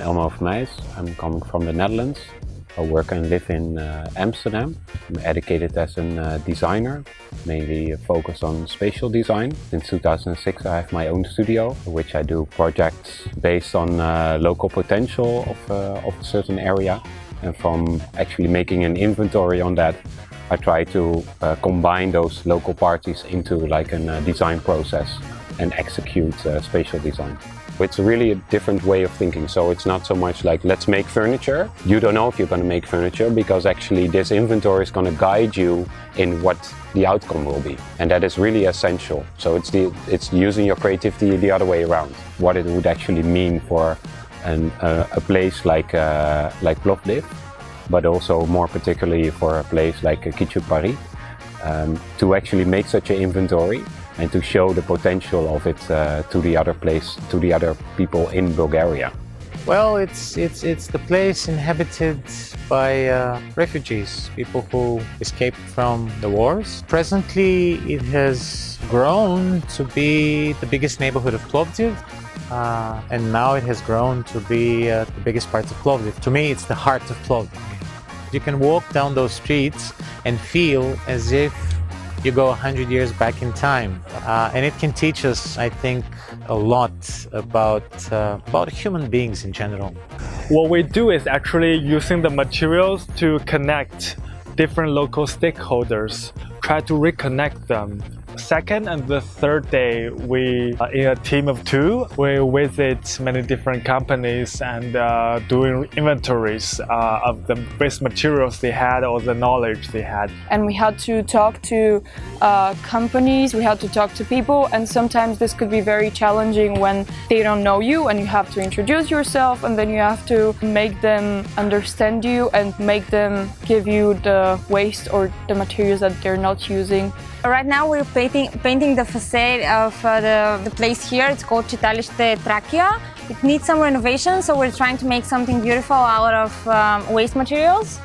Elmo of Meijs. I'm coming from the Netherlands. I work and live in Amsterdam. I'm educated as a designer, mainly focused on spatial design. Since 2006 I have my own studio, in which I do projects based on local potential of a certain area. And from actually making an inventory on that, I try to combine those local parties into like a design process and execute spatial design. It's really a different way of thinking, so it's not so much like let's make furniture. You don't know if you're going to make furniture because actually this inventory is going to guide you in what the outcome will be, and that is really essential. So it's using your creativity the other way around. What it would actually mean for a place like Plovdiv, but also more particularly for a place like Paris, to actually make such an inventory and to show the potential of it to the other people in Bulgaria. Well, it's the place inhabited by refugees, people who escaped from the wars. Presently, it has grown to be the biggest neighborhood of Plovdiv, and now it has grown to be the biggest part of Plovdiv. To me, it's the heart of Plovdiv. You can walk down those streets and feel as if you go 100 years back in time, and it can teach us, I think, a lot about human beings in general. What we do is actually using the materials to connect different local stakeholders, try to reconnect them. Second and the third day, we in a team of 2, we visit many different companies and doing inventories of the waste materials they had or the knowledge they had. And we had to talk to companies, we had to talk to people, and sometimes this could be very challenging when they don't know you and you have to introduce yourself, and then you have to make them understand you and make them give you the waste or the materials that they're not using. Right now we're painting the facade of the place here. It's called Chitalište Trachea. It needs some renovation, so we're trying to make something beautiful out of waste materials.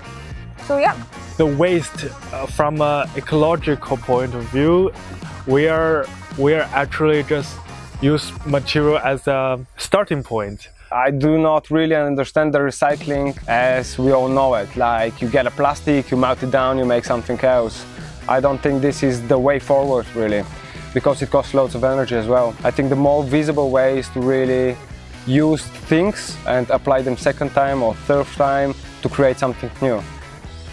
So yeah. The waste, from an ecological point of view, we are actually just use material as a starting point. I do not really understand the recycling as we all know it. Like you get a plastic, you melt it down, you make something else. I don't think this is the way forward really, because it costs loads of energy as well. I think the more visible way is to really use things and apply them second time or third time to create something new.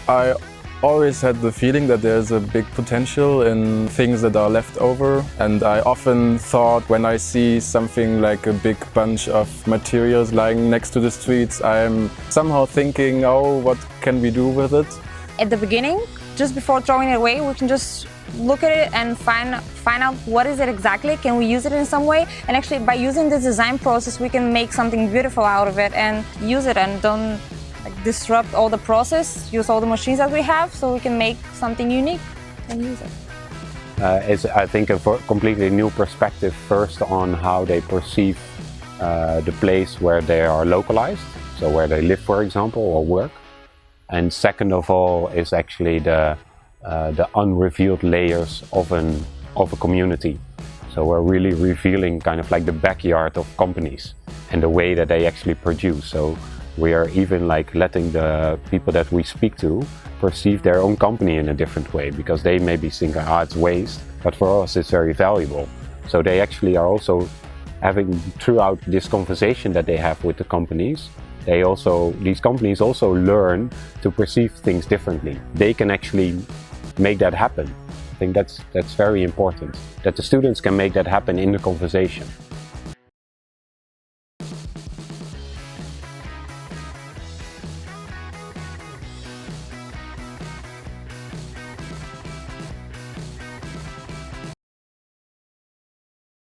I always had the feeling that there's a big potential in things that are left over, and I often thought when I see something like a big bunch of materials lying next to the streets, I'm somehow thinking, oh, what can we do with it? At the beginning, just before throwing it away, we can just look at it and find out what is it exactly, can we use it in some way, and actually by using this design process we can make something beautiful out of it and use it, and don't disrupt all the process, use all the machines that we have, so we can make something unique and use it. It's, I think, a completely new perspective first on how they perceive the place where they are localized, so where they live, for example, or work. And second of all is actually the unrevealed layers of a community. So we're really revealing kind of like the backyard of companies and the way that they actually produce. So we are even like letting the people that we speak to perceive their own company in a different way, because they maybe think, it's waste, but for us it's very valuable. So they actually are also having, throughout this conversation that they have with the companies, these companies also learn to perceive things differently. They can actually make that happen. I think that's very important, that the students can make that happen in the conversation.